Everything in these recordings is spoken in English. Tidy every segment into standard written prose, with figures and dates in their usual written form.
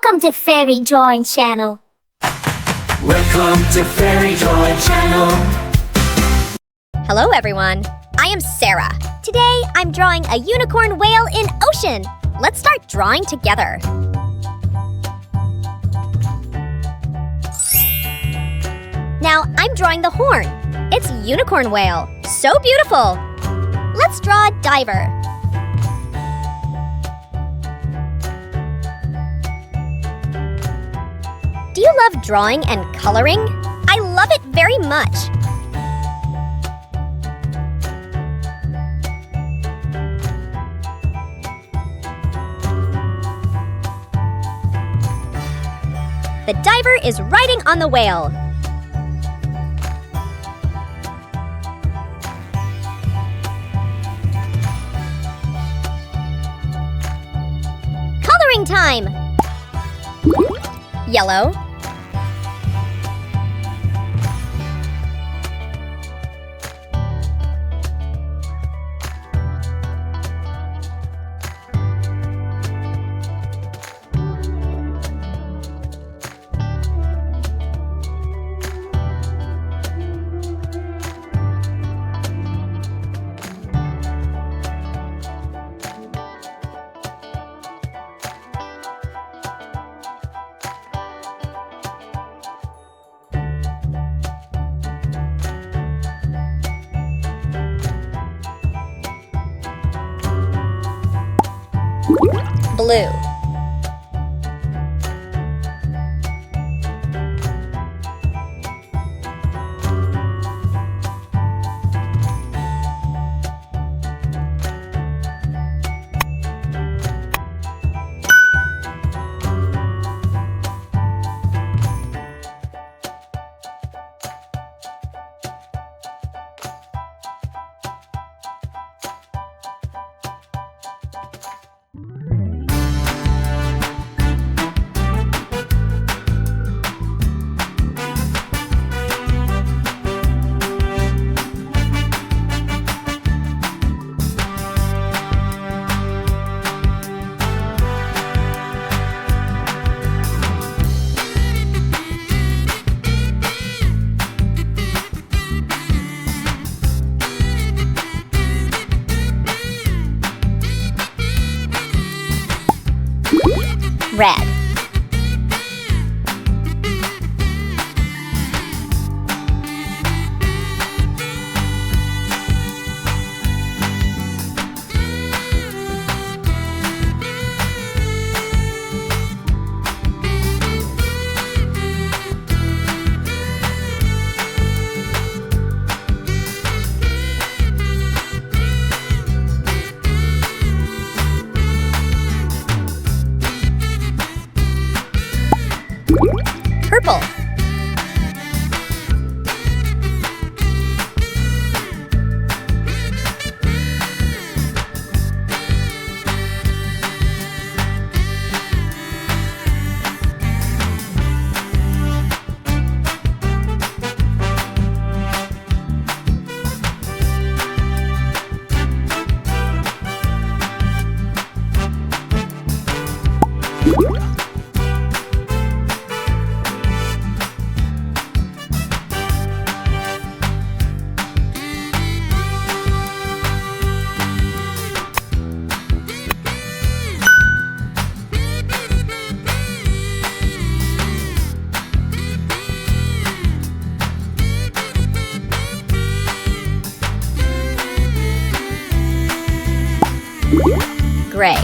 Welcome to Fairy Drawing Channel. Welcome to Fairy Drawing Channel. Hello everyone, I am Sarah. Today I'm drawing a unicorn whale in ocean. Let's start drawing together. Now I'm drawing the horn. It's unicorn whale. So beautiful. Let's draw a diver. Do you love drawing and coloring? I love it very much. The diver is riding on the whale. Coloring time! Yellow. Blue. Red. Purple. Gray.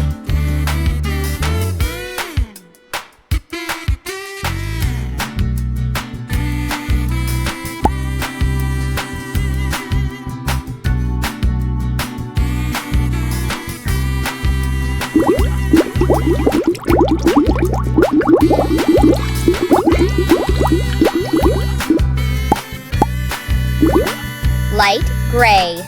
Light gray.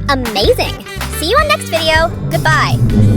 Amazing! See you on next video. Goodbye.